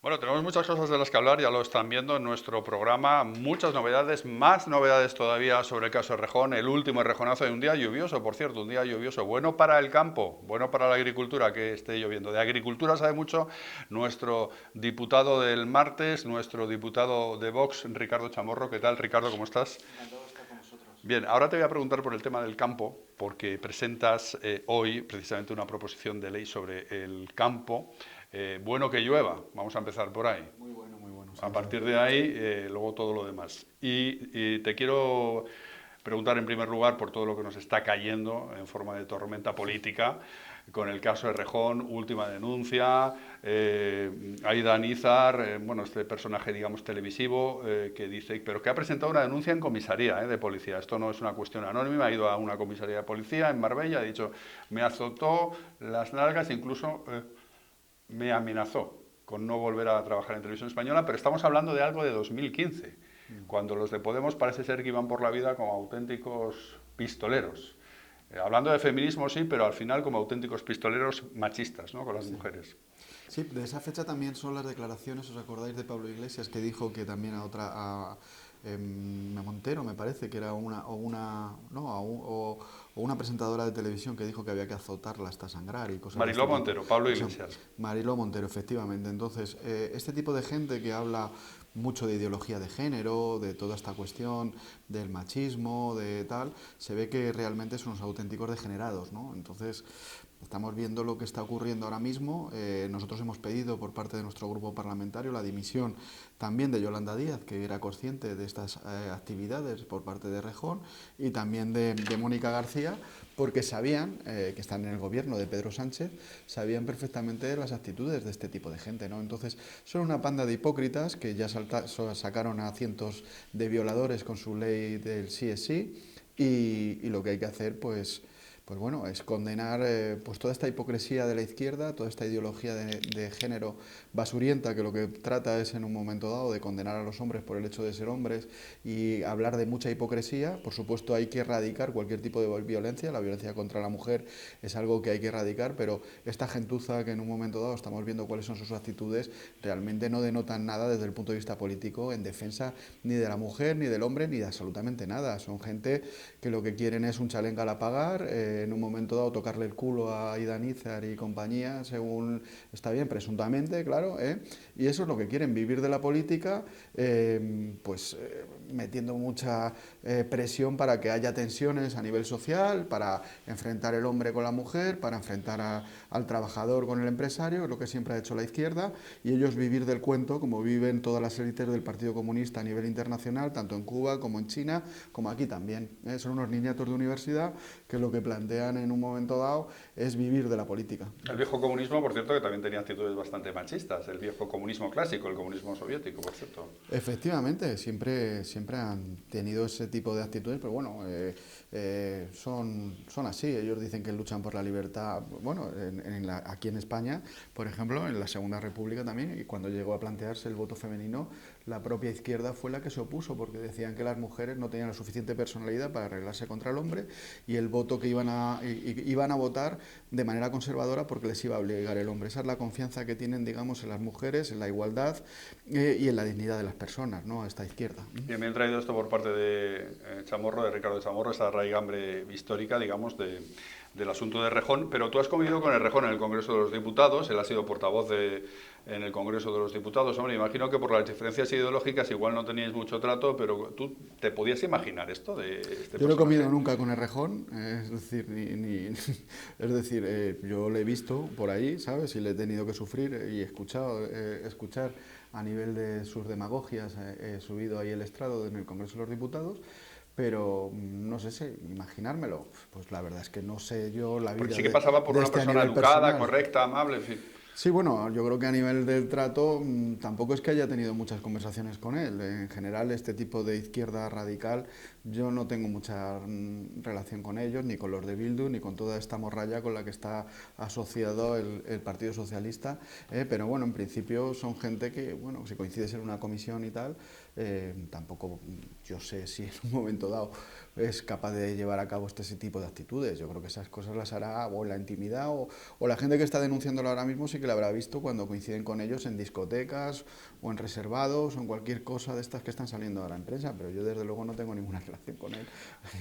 Bueno, tenemos muchas cosas de las que hablar, ya lo están viendo en nuestro programa, muchas novedades, más novedades todavía sobre el caso Errejón, el último Errejonazo de un día lluvioso, por cierto, un día lluvioso, bueno para el campo, bueno para la agricultura que esté lloviendo. De agricultura sabe mucho nuestro diputado del martes, nuestro diputado de Vox, Ricardo Chamorro. ¿Qué tal, Ricardo? ¿Cómo estás? Encantado de estar con vosotros. Bien, ahora te voy a preguntar por el tema del campo, porque presentas hoy precisamente una proposición de ley sobre el campo. Bueno que llueva, vamos a empezar por ahí. Muy bueno, A sí, sí. partir de ahí, luego todo lo demás. Y te quiero preguntar en primer lugar por todo lo que nos está cayendo en forma de tormenta política, con el caso de Rejón, última denuncia, Aida Nízar, bueno, este personaje, digamos, televisivo, que dice, pero que ha presentado una denuncia en comisaría de policía. Esto no es una cuestión anónima, ha ido a una comisaría de policía en Marbella, ha dicho, me azotó las nalgas, incluso me amenazó con no volver a trabajar en televisión española, pero estamos hablando de algo de 2015, cuando los de Podemos parece ser que iban por la vida como auténticos pistoleros. Hablando de feminismo sí, pero al final como auténticos pistoleros machistas, ¿no? Con las Sí. mujeres. Sí, de esa fecha también son las declaraciones, ¿os acordáis de Pablo Iglesias que dijo que también a Montero, me parece, que era no, o una presentadora de televisión que dijo que había que azotarla hasta sangrar y cosas de Mariló este tipo? Montero, Pablo Eso, Iglesias. Mariló Montero, efectivamente. Entonces, este tipo de gente que habla mucho de ideología de género, de toda esta cuestión del machismo, de tal, se ve que realmente son unos auténticos degenerados, ¿no? Entonces, estamos viendo lo que está ocurriendo ahora mismo. Nosotros hemos pedido por parte de nuestro grupo parlamentario la dimisión también de Yolanda Díaz, que era consciente de estas actividades por parte de Rejón, y también de Mónica García, porque sabían, que están en el gobierno de Pedro Sánchez, sabían perfectamente las actitudes de este tipo de gente, ¿no? Entonces, son una panda de hipócritas que ya sacaron a cientos de violadores con su ley del sí es sí, y lo que hay que hacer, pues bueno, es condenar pues toda esta hipocresía de la izquierda, toda esta ideología de género basurienta que lo que trata es en un momento dado de condenar a los hombres por el hecho de ser hombres y hablar de mucha hipocresía. Por supuesto hay que erradicar cualquier tipo de violencia, la violencia contra la mujer es algo que hay que erradicar, pero esta gentuza que en un momento dado estamos viendo cuáles son sus actitudes, realmente no denotan nada desde el punto de vista político en defensa ni de la mujer, ni del hombre, ni de absolutamente nada. Son gente que lo que quieren es un chalengal a pagar, en un momento dado tocarle el culo a Ida Nízar y compañía, según está bien, presuntamente, claro, y eso es lo que quieren, vivir de la política, metiendo mucha presión para que haya tensiones a nivel social, para enfrentar el hombre con la mujer, para enfrentar al trabajador con el empresario, es lo que siempre ha hecho la izquierda, y ellos vivir del cuento, como viven todas las élites del Partido Comunista a nivel internacional, tanto en Cuba como en China, como aquí también. Son unos niñatos de universidad que lo que plantean en un momento dado es vivir de la política. El viejo comunismo, por cierto, que también tenía actitudes bastante machistas. El viejo comunismo clásico, el comunismo soviético, por cierto. Efectivamente, siempre han tenido ese tipo de actitudes, pero bueno, son así. Ellos dicen que luchan por la libertad. Bueno, aquí en España, por ejemplo, en la Segunda República también, y cuando llegó a plantearse el voto femenino, la propia izquierda fue la que se opuso, porque decían que las mujeres no tenían la suficiente personalidad para arreglarse contra el hombre, y el voto que iban a votar de manera conservadora porque les iba a obligar el hombre. Esa es la confianza que tienen, digamos, en las mujeres, en la igualdad y en la dignidad de las personas, ¿no? Esta izquierda. Bien, me han traído esto por parte de Chamorro, de Ricardo Chamorro, esa raigambre histórica, digamos, del asunto de Rejón. Pero tú has convivido con el Rejón en el Congreso de los Diputados, él ha sido portavoz en el Congreso de los Diputados. Hombre, imagino que por las diferencias ideológicas igual no teníais mucho trato, pero tú te podías imaginar esto de este Yo no he comido personaje. nunca con el rejón, es decir, es decir, yo le he visto por ahí, ¿sabes? Y le he tenido que sufrir y escuchar a nivel de sus demagogias, he subido ahí el estrado en el Congreso de los Diputados, pero no sé si imaginármelo, pues la verdad es que no sé yo la Porque vida sí que pasaba por de una este a persona nivel educada, personal. correcta, amable, en fin. Sí, bueno, yo creo que a nivel del trato tampoco es que haya tenido muchas conversaciones con él. En general, este tipo de izquierda radical, yo no tengo mucha relación con ellos, ni con los de Bildu, ni con toda esta morralla con la que está asociado el Partido Socialista. Pero bueno, en principio son gente que, bueno, si coincides en una comisión y tal, Tampoco yo sé si en un momento dado es capaz de llevar a cabo este tipo de actitudes. Yo creo que esas cosas las hará o en la intimidad o la gente que está denunciándolo ahora mismo sí que la habrá visto cuando coinciden con ellos en discotecas o en reservados o en cualquier cosa de estas que están saliendo ahora en prensa, pero yo desde luego no tengo ninguna relación con él.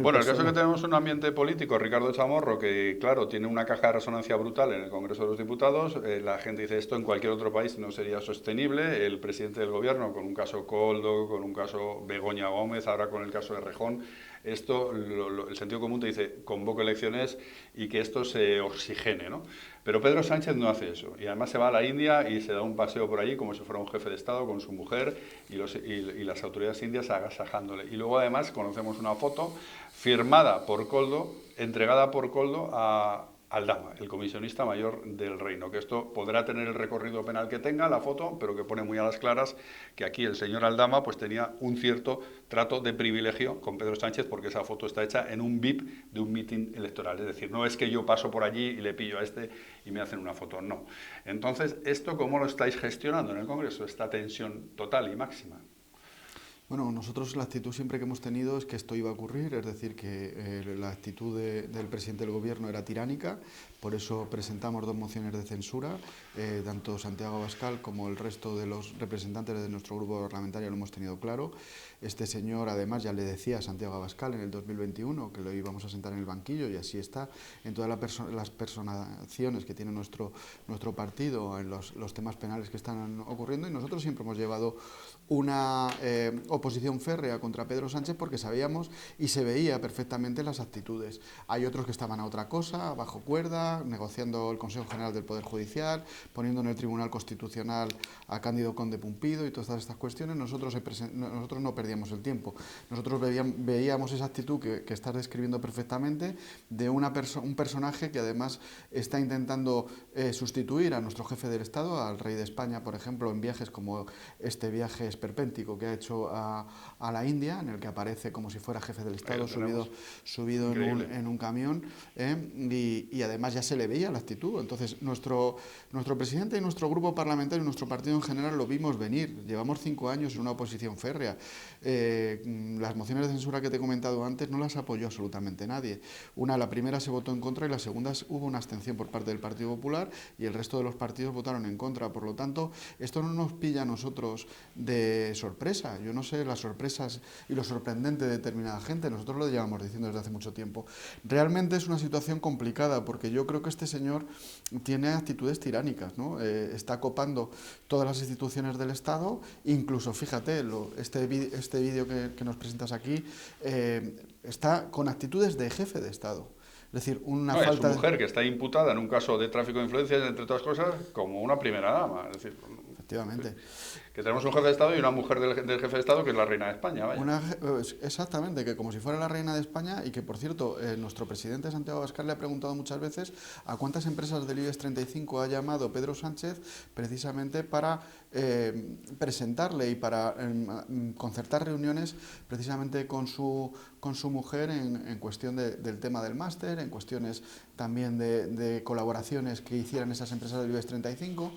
Bueno, el caso es que tenemos un ambiente político, Ricardo Chamorro, que claro, tiene una caja de resonancia brutal en el Congreso de los Diputados. La gente dice esto en cualquier otro país no sería sostenible. El presidente del gobierno, con un caso Koldo, con un caso Begoña Gómez, ahora con el caso de Rejón, esto, el sentido común te dice, convoco elecciones y que esto se oxigene, ¿no? Pero Pedro Sánchez no hace eso. Y además se va a la India y se da un paseo por allí como si fuera un jefe de Estado con su mujer y las autoridades indias agasajándole. Y luego además conocemos una foto firmada por Koldo, entregada por Koldo a Aldama, el comisionista mayor del reino, que esto podrá tener el recorrido penal que tenga, la foto, pero que pone muy a las claras que aquí el señor Aldama pues tenía un cierto trato de privilegio con Pedro Sánchez porque esa foto está hecha en un VIP de un mitin electoral, es decir, no es que yo paso por allí y le pillo a este y me hacen una foto, no. Entonces, ¿esto cómo lo estáis gestionando en el Congreso, esta tensión total y máxima? Bueno, nosotros la actitud siempre que hemos tenido es que esto iba a ocurrir, es decir, que la actitud del presidente del gobierno era tiránica, por eso presentamos 2 mociones de censura, tanto Santiago Abascal como el resto de los representantes de nuestro grupo parlamentario lo hemos tenido claro. Este señor, además, ya le decía a Santiago Abascal en el 2021 que lo íbamos a sentar en el banquillo y así está en todas las personaciones que tiene nuestro partido en los temas penales que están ocurriendo y nosotros siempre hemos llevado una oposición férrea contra Pedro Sánchez porque sabíamos y se veía perfectamente las actitudes. Hay otros que estaban a otra cosa, bajo cuerda, negociando el Consejo General del Poder Judicial, poniendo en el Tribunal Constitucional a Cándido Conde Pumpido y todas estas cuestiones. Nosotros no perdíamos el tiempo. Nosotros veíamos esa actitud que estás describiendo perfectamente de un personaje que además está intentando sustituir a nuestro jefe del Estado, al rey de España, por ejemplo, en viajes como este viaje esperpéntico que ha hecho a la India, en el que aparece como si fuera jefe del Estado subido en un camión, y además ya se le veía la actitud. Entonces nuestro presidente y nuestro grupo parlamentario y nuestro partido en general lo vimos venir. Llevamos 5 años en una oposición férrea. Las mociones de censura que te he comentado antes no las apoyó absolutamente nadie. La primera se votó en contra y la segunda hubo una abstención por parte del Partido Popular y el resto de los partidos votaron en contra. Por lo tanto, esto no nos pilla a nosotros de sorpresa. Yo no sé las sorpresas y lo sorprendente de determinada gente. Nosotros lo llevamos diciendo desde hace mucho tiempo. Realmente es una situación complicada porque yo creo que este señor tiene actitudes tiránicas, ¿no? Está copando todas las instituciones del Estado, incluso, fíjate, este vídeo que nos presentas aquí está con actitudes de jefe de Estado. Es decir, una falta es su mujer que está imputada en un caso de tráfico de influencias, entre otras cosas, como una primera dama. Es decir, efectivamente. Que tenemos un jefe de Estado y una mujer del jefe de Estado que es la reina de España. Vaya. Exactamente, que como si fuera la reina de España y que, por cierto, nuestro presidente Santiago Abascal le ha preguntado muchas veces a cuántas empresas del IBEX 35 ha llamado Pedro Sánchez precisamente para presentarle y para concertar reuniones precisamente con su mujer en cuestión del tema del máster, en cuestiones también de colaboraciones que hicieran esas empresas del IBEX 35.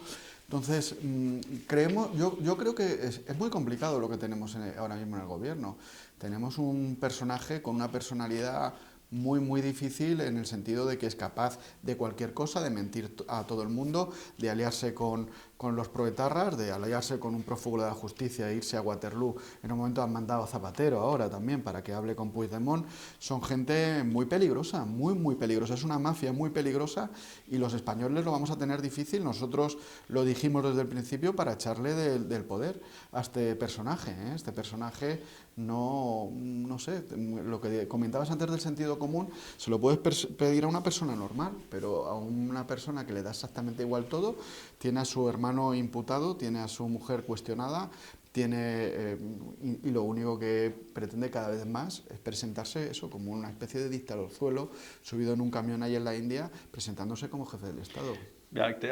Entonces, yo creo que es muy complicado lo que tenemos ahora mismo en el gobierno. Tenemos un personaje con una personalidad muy difícil en el sentido de que es capaz de cualquier cosa, de mentir a todo el mundo, de aliarse con los proetarras, de aliarse con un prófugo de la justicia e irse a Waterloo. En un momento han mandado a Zapatero ahora también para que hable con Puigdemont. Son gente muy peligrosa, muy peligrosa. Es una mafia muy peligrosa y los españoles lo vamos a tener difícil. Nosotros lo dijimos desde el principio para echarle del poder a este personaje. Este personaje no sé, lo que comentabas antes del sentido común, se lo puedes pedir a una persona normal, pero a una persona que le da exactamente igual todo, tiene a su hermano imputado, tiene a su mujer cuestionada, y lo único que pretende cada vez más es presentarse eso como una especie de dictadorzuelo subido en un camión ahí en la India, presentándose como jefe del Estado.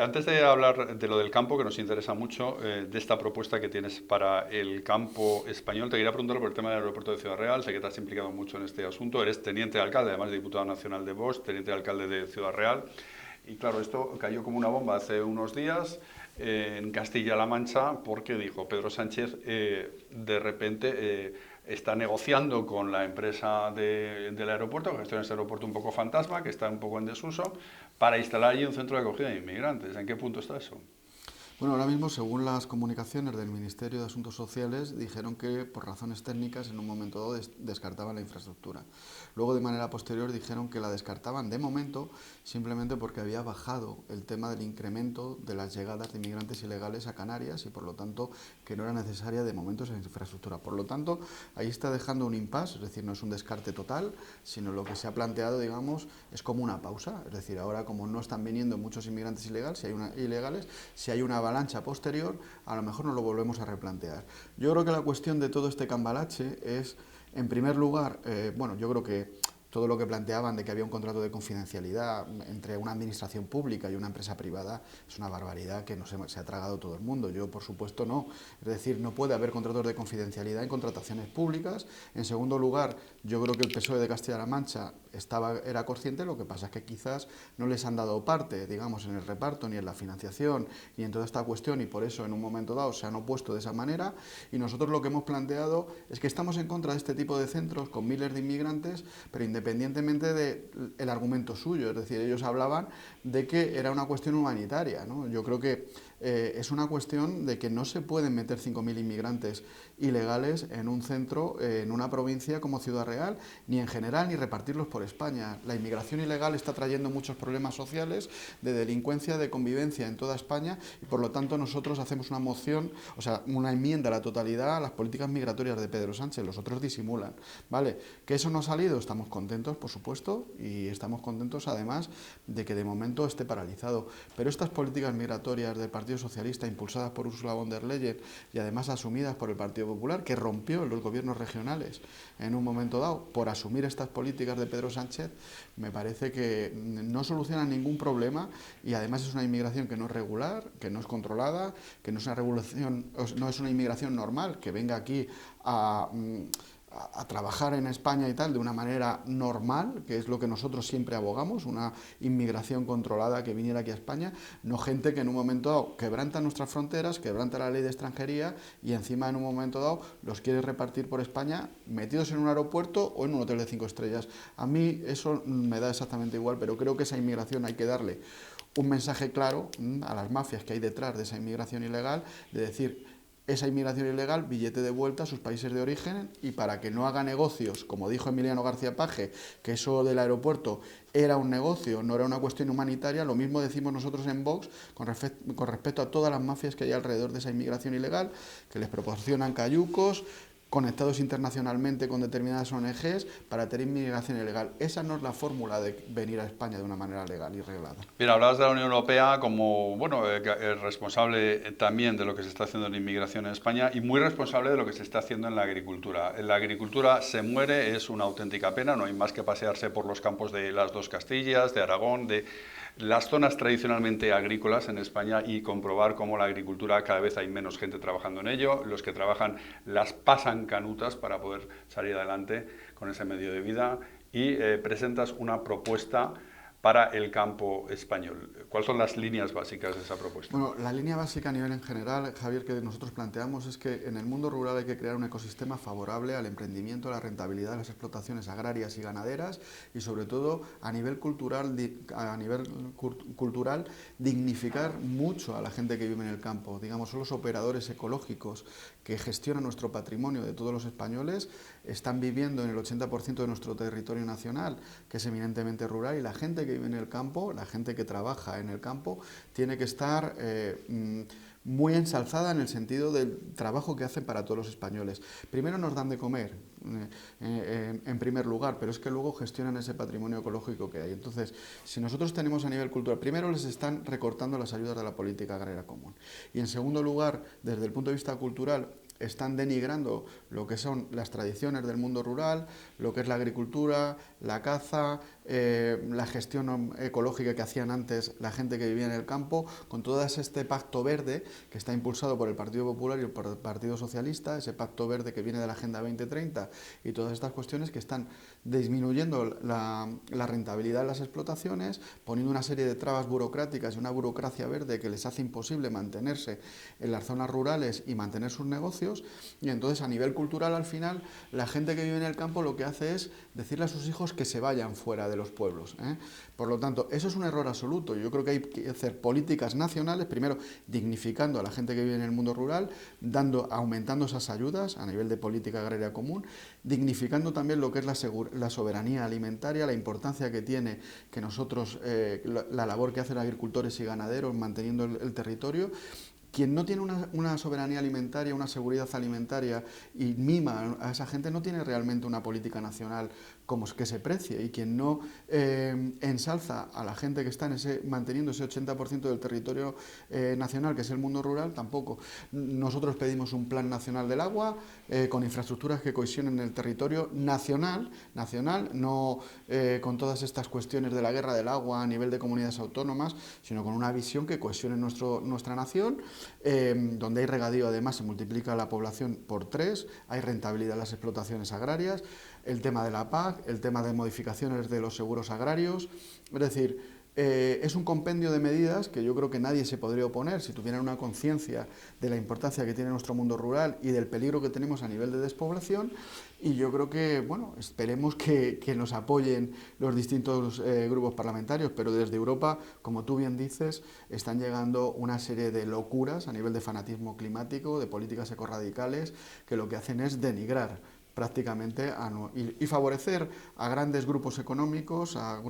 Antes de hablar de lo del campo, que nos interesa mucho, de esta propuesta que tienes para el campo español, te quería preguntar por el tema del aeropuerto de Ciudad Real. Sé que te has implicado mucho en este asunto. Eres teniente de alcalde, además de diputado nacional de Vox, teniente de alcalde de Ciudad Real. Y claro, esto cayó como una bomba hace unos días en Castilla-La Mancha porque dijo Pedro Sánchez de repente está negociando con la empresa del aeropuerto, que gestiona este aeropuerto un poco fantasma, que está un poco en desuso, para instalar allí un centro de acogida de inmigrantes. ¿En qué punto está eso? Bueno, ahora mismo, según las comunicaciones del Ministerio de Asuntos Sociales, dijeron que por razones técnicas en un momento dado descartaban la infraestructura. Luego, de manera posterior, dijeron que la descartaban de momento simplemente porque había bajado el tema del incremento de las llegadas de inmigrantes ilegales a Canarias y, por lo tanto, que no era necesaria de momento esa infraestructura. Por lo tanto, ahí está dejando un impasse, es decir, no es un descarte total, sino lo que se ha planteado, digamos, es como una pausa. Es decir, ahora como no están viniendo muchos inmigrantes ilegales, si hay una avalancha posterior, a lo mejor nos lo volvemos a replantear. Yo creo que la cuestión de todo este cambalache es, en primer lugar, bueno, yo creo que todo lo que planteaban de que había un contrato de confidencialidad entre una administración pública y una empresa privada es una barbaridad que no se ha tragado todo el mundo. Yo, por supuesto, no. Es decir, no puede haber contratos de confidencialidad en contrataciones públicas. En segundo lugar, yo creo que el PSOE de Castilla-La Mancha era consciente, lo que pasa es que quizás no les han dado parte, digamos, en el reparto, ni en la financiación, ni en toda esta cuestión, y por eso en un momento dado se han opuesto de esa manera, y nosotros lo que hemos planteado es que estamos en contra de este tipo de centros con miles de inmigrantes, pero independientemente del argumento suyo, es decir, ellos hablaban de que era una cuestión humanitaria, ¿no? Yo creo que es una cuestión de que no se pueden meter 5.000 inmigrantes ilegales en un centro, en una provincia como Ciudad Real, ni en general, ni repartirlos por España. La inmigración ilegal está trayendo muchos problemas sociales, de delincuencia, de convivencia en toda España, y por lo tanto nosotros hacemos una moción, o sea, una enmienda a la totalidad a las políticas migratorias de Pedro Sánchez. Los otros disimulan, ¿vale? ¿Que eso no ha salido? Estamos contentos, por supuesto, y estamos contentos además de que de momento esté paralizado. Pero estas políticas migratorias del Partido Socialista, impulsadas por Ursula von der Leyen y además asumidas por el Partido Popular, que rompió en los gobiernos regionales en un momento dado por asumir estas políticas de Pedro Sánchez, me parece que no solucionan ningún problema, y además es una inmigración que no es regular, que no es controlada, que no es una regulación, no es una inmigración normal, que venga aquí a trabajar en España y tal de una manera normal, que es lo que nosotros siempre abogamos, una inmigración controlada que viniera aquí a España, no gente que en un momento dado quebranta nuestras fronteras, quebranta la ley de extranjería y encima en un momento dado los quiere repartir por España metidos en un aeropuerto o en un hotel de 5 estrellas. A mí eso me da exactamente igual, pero creo que esa inmigración hay que darle un mensaje claro a las mafias que hay detrás de esa inmigración ilegal, de decir: esa inmigración ilegal, billete de vuelta a sus países de origen, y para que no haga negocios, como dijo Emiliano García Paje, que eso del aeropuerto era un negocio, no era una cuestión humanitaria. Lo mismo decimos nosotros en Vox con respecto a todas las mafias que hay alrededor de esa inmigración ilegal, que les proporcionan cayucos, conectados internacionalmente con determinadas ONGs para tener inmigración ilegal. Esa no es la fórmula de venir a España de una manera legal y reglada. Bien, hablabas de la Unión Europea como responsable también de lo que se está haciendo en inmigración en España y muy responsable de lo que se está haciendo en la agricultura. La agricultura se muere, es una auténtica pena, no hay más que pasearse por los campos de las dos Castillas, de Aragón, de las zonas tradicionalmente agrícolas en España, y comprobar cómo la agricultura cada vez hay menos gente trabajando en ello. Los que trabajan las pasan canutas para poder salir adelante con ese medio de vida, y presentas una propuesta para el campo español. ¿Cuáles son las líneas básicas de esa propuesta? Bueno, la línea básica a nivel en general, Javier, que nosotros planteamos es que en el mundo rural hay que crear un ecosistema favorable al emprendimiento, a la rentabilidad de las explotaciones agrarias y ganaderas, y sobre todo a nivel cultural, dignificar mucho a la gente que vive en el campo. Digamos, son los operadores ecológicos que gestionan nuestro patrimonio de todos los españoles, están viviendo en el 80% de nuestro territorio nacional, que es eminentemente rural, y la gente que vive en el campo, la gente que trabaja en el campo, tiene que estar muy ensalzada en el sentido del trabajo que hacen para todos los españoles. Primero nos dan de comer, en primer lugar, pero es que luego gestionan ese patrimonio ecológico que hay. Entonces, si nosotros tenemos a nivel cultural, primero les están recortando las ayudas de la política agraria común, y en segundo lugar, desde el punto de vista cultural, están denigrando lo que son las tradiciones del mundo rural, lo que es la agricultura, la caza, la gestión ecológica que hacían antes la gente que vivía en el campo, con todo este pacto verde que está impulsado por el Partido Popular y por el Partido Socialista, ese pacto verde que viene de la Agenda 2030, y todas estas cuestiones que están disminuyendo la rentabilidad de las explotaciones, poniendo una serie de trabas burocráticas y una burocracia verde que les hace imposible mantenerse en las zonas rurales y mantener sus negocios. Y entonces, a nivel cultural, al final, la gente que vive en el campo lo que hace es decirle a sus hijos que se vayan fuera de los pueblos, ¿eh? Por lo tanto, eso es un error absoluto. Yo creo que hay que hacer políticas nacionales, primero dignificando a la gente que vive en el mundo rural, aumentando esas ayudas a nivel de política agraria común, dignificando también lo que es la soberanía alimentaria, la importancia que tiene que nosotros, la labor que hacen agricultores y ganaderos manteniendo el territorio. Quien no tiene una soberanía alimentaria, una seguridad alimentaria y mima a esa gente no tiene realmente una política nacional como que se precie, y quien no ensalza a la gente que está manteniendo ese 80% del territorio nacional, que es el mundo rural, tampoco. Nosotros pedimos un plan nacional del agua con infraestructuras que cohesionen el territorio nacional, no con todas estas cuestiones de la guerra del agua a nivel de comunidades autónomas, sino con una visión que cohesione nuestra nación, donde hay regadío. Además se multiplica la población por 3, hay rentabilidad en las explotaciones agrarias, el tema de la PAC, el tema de modificaciones de los seguros agrarios, es decir, es un compendio de medidas que yo creo que nadie se podría oponer si tuvieran una conciencia de la importancia que tiene nuestro mundo rural y del peligro que tenemos a nivel de despoblación. Y yo creo que, bueno, esperemos que nos apoyen los distintos grupos parlamentarios, pero desde Europa, como tú bien dices, están llegando una serie de locuras a nivel de fanatismo climático, de políticas ecorradicales, que lo que hacen es denigrar prácticamente y favorecer a grandes grupos económicos, a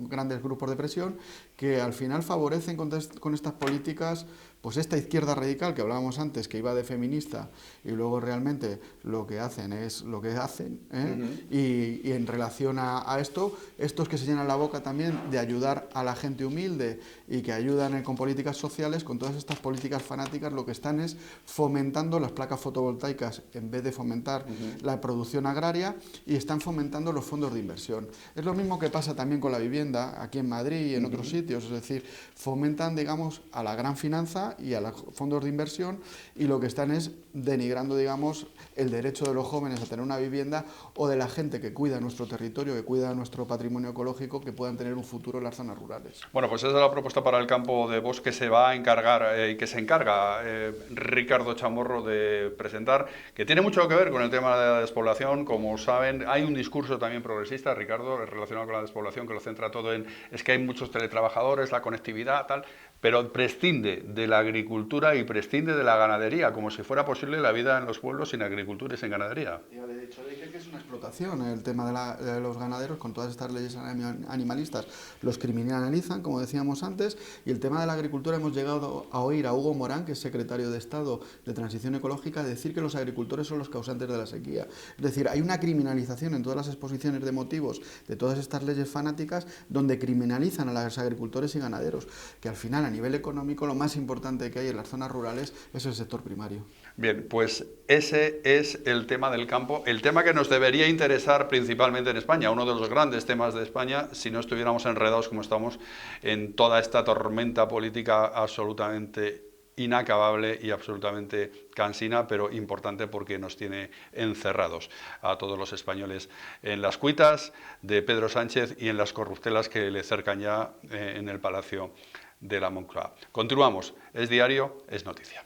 grandes grupos de presión, que al final favorecen con estas políticas pues esta izquierda radical que hablábamos antes, que iba de feminista, y luego realmente lo que hacen es lo que hacen, ¿eh? Y en relación a esto, estos que se llenan la boca también de ayudar a la gente humilde y que ayudan con políticas sociales, con todas estas políticas fanáticas, lo que están es fomentando las placas fotovoltaicas en vez de fomentar la producción agraria, y están fomentando los fondos de inversión. Es lo mismo que pasa también con la vivienda aquí en Madrid y en otros sitios, es decir, fomentan, digamos, a la gran finanza y a los fondos de inversión, y lo que están es denigrando, digamos, el derecho de los jóvenes a tener una vivienda, o de la gente que cuida nuestro territorio, que cuida nuestro patrimonio ecológico, que puedan tener un futuro en las zonas rurales. Bueno, pues esa es la propuesta para el campo de Vox que se va a encargar y que se encarga Ricardo Chamorro de presentar, que tiene mucho que ver con el tema de la despoblación. Como saben, hay un discurso también progresista, Ricardo, relacionado con la despoblación, que lo centra todo en es que hay muchos teletrabajadores, la conectividad, tal, pero prescinde de la agricultura y prescinde de la ganadería, como si fuera posible la vida en los pueblos sin agricultura y sin ganadería. Ya le he dicho que es una explotación el tema de los ganaderos, con todas estas leyes animalistas los criminalizan, como decíamos antes, y el tema de la agricultura hemos llegado a oír a Hugo Morán, que es secretario de Estado de Transición Ecológica, decir que los agricultores son los causantes de la sequía. Es decir, hay una criminalización en todas las exposiciones de motivos de todas estas leyes fanáticas, donde criminalizan a los agricultores y ganaderos, que al final, a nivel económico, lo más importante que hay en las zonas rurales es el sector primario. Bien, pues ese es el tema del campo, el tema que nos debería interesar principalmente en España, uno de los grandes temas de España, si no estuviéramos enredados como estamos en toda esta tormenta política absolutamente inacabable y absolutamente cansina, pero importante porque nos tiene encerrados a todos los españoles en las cuitas de Pedro Sánchez y en las corruptelas que le cercan ya en el Palacio de la Moncloa. Continuamos, es diario, es noticia.